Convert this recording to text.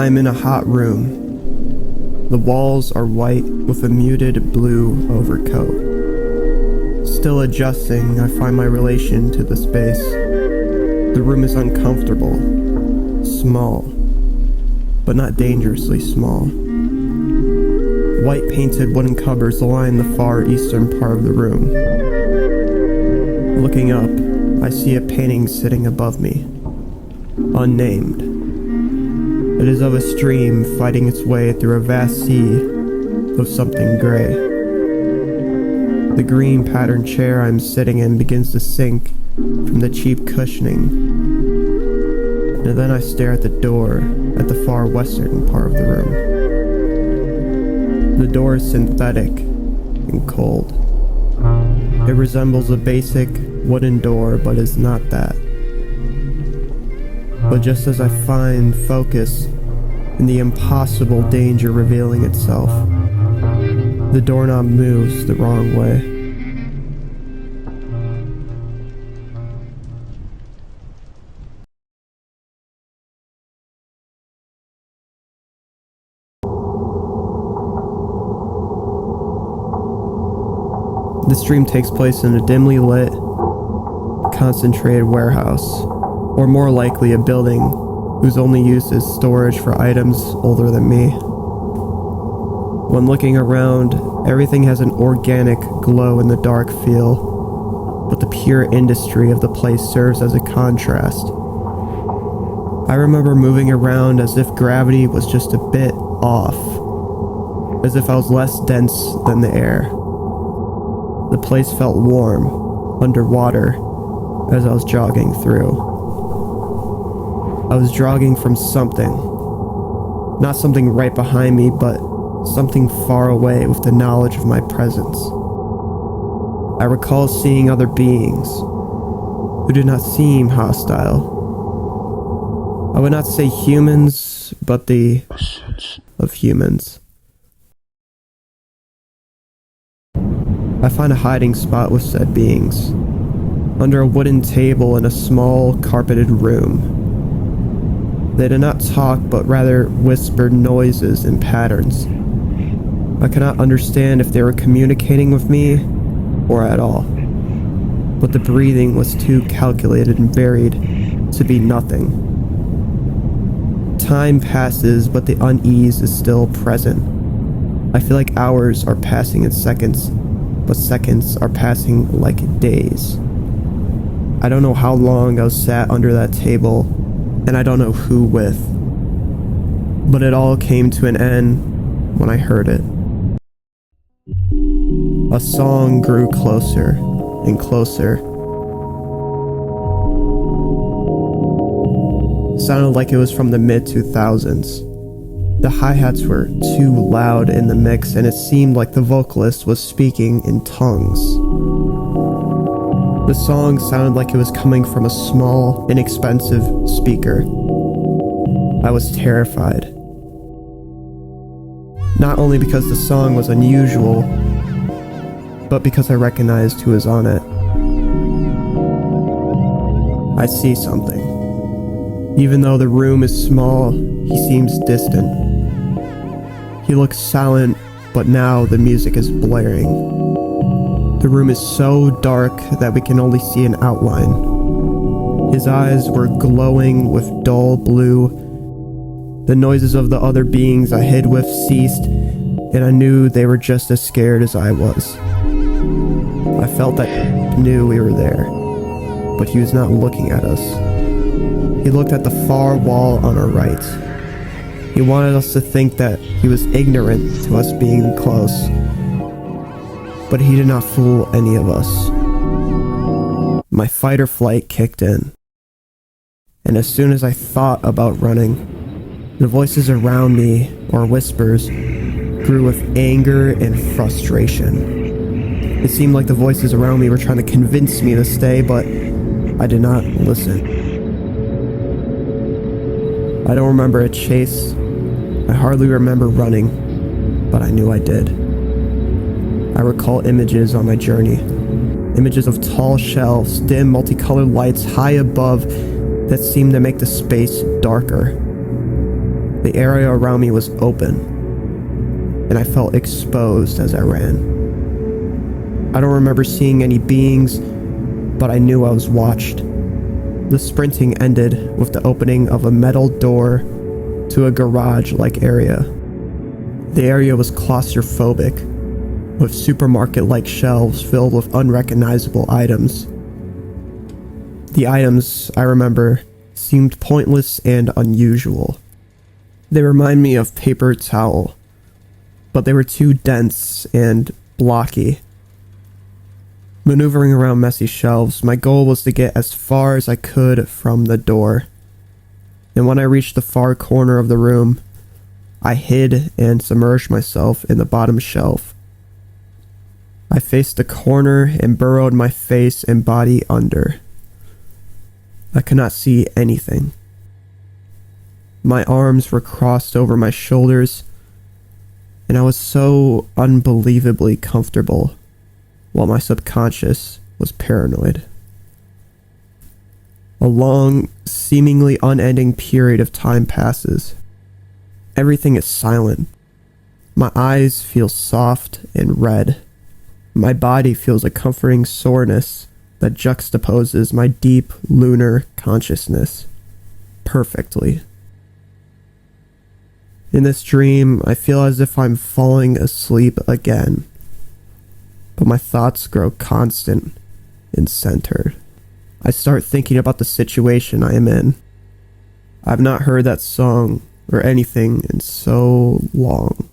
I'm in a hot room. The walls are white with a muted blue overcoat. Still adjusting, I find my relation to the space. The room is uncomfortable, small, but not dangerously small. White painted wooden cupboards line the far eastern part of the room. Looking up, I see a painting sitting above me, unnamed. It is of a stream fighting its way through a vast sea of something gray. The green patterned chair I'm sitting in begins to sink from the cheap cushioning, and then I stare at the door at the far western part of the room. The door is synthetic and cold. It resembles a basic wooden door, but is not that. But just as I find focus in the impossible danger revealing itself, the doorknob moves the wrong way. The stream takes place in a dimly lit, concentrated warehouse, or more likely a building whose only use is storage for items older than me. When looking around, everything has an organic glow in the dark feel, but the pure industry of the place serves as a contrast. I remember moving around as if gravity was just a bit off, as if I was less dense than the air. The place felt warm, underwater, as I was jogging through. I was jogging from something. Not something right behind me, but something far away with the knowledge of my presence. I recall seeing other beings who did not seem hostile. I would not say humans, but the essence of humans. I find a hiding spot with said beings, under a wooden table in a small, carpeted room. They did not talk, but rather whispered noises and patterns. I could not understand if they were communicating with me, or at all. But the breathing was too calculated and varied to be nothing. Time passes, but the unease is still present. I feel like hours are passing in seconds, but seconds are passing like days. I don't know how long I was sat under that table, and I don't know who with. But it all came to an end when I heard it. A song grew closer and closer. It sounded like it was from the mid-2000s. The hi-hats were too loud in the mix, and it seemed like the vocalist was speaking in tongues. The song sounded like it was coming from a small, inexpensive speaker. I was terrified. Not only because the song was unusual, but because I recognized who was on it. I see something. Even though the room is small, he seems distant. He looks silent, but now the music is blaring. The room is so dark that we can only see an outline. His eyes were glowing with dull blue. The noises of the other beings I hid with ceased, and I knew they were just as scared as I was. I felt that he knew we were there, but he was not looking at us. He looked at the far wall on our right. He wanted us to think that he was ignorant to us being close, but he did not fool any of us. My fight or flight kicked in, and as soon as I thought about running, the voices around me, or whispers, grew with anger and frustration. It seemed like the voices around me were trying to convince me to stay, but I did not listen. I don't remember a chase. I hardly remember running, but I knew I did. I recall images on my journey. Images of tall shelves, dim multicolored lights high above that seemed to make the space darker. The area around me was open, and I felt exposed as I ran. I don't remember seeing any beings, but I knew I was watched. The sprinting ended with the opening of a metal door to a garage-like area. The area was claustrophobic, with supermarket-like shelves filled with unrecognizable items. The items, I remember, seemed pointless and unusual. They remind me of paper towel, but they were too dense and blocky. Maneuvering around messy shelves, my goal was to get as far as I could from the door. And when I reached the far corner of the room, I hid and submerged myself in the bottom shelf. I faced the corner and burrowed my face and body under. I could not see anything. My arms were crossed over my shoulders, and I was so unbelievably comfortable, while my subconscious was paranoid. A long, seemingly unending period of time passes. Everything is silent. My eyes feel soft and red. My body feels a comforting soreness that juxtaposes my deep lunar consciousness perfectly. In this dream, I feel as if I'm falling asleep again, but my thoughts grow constant and centered. I start thinking about the situation I am in. I've not heard that song or anything in so long.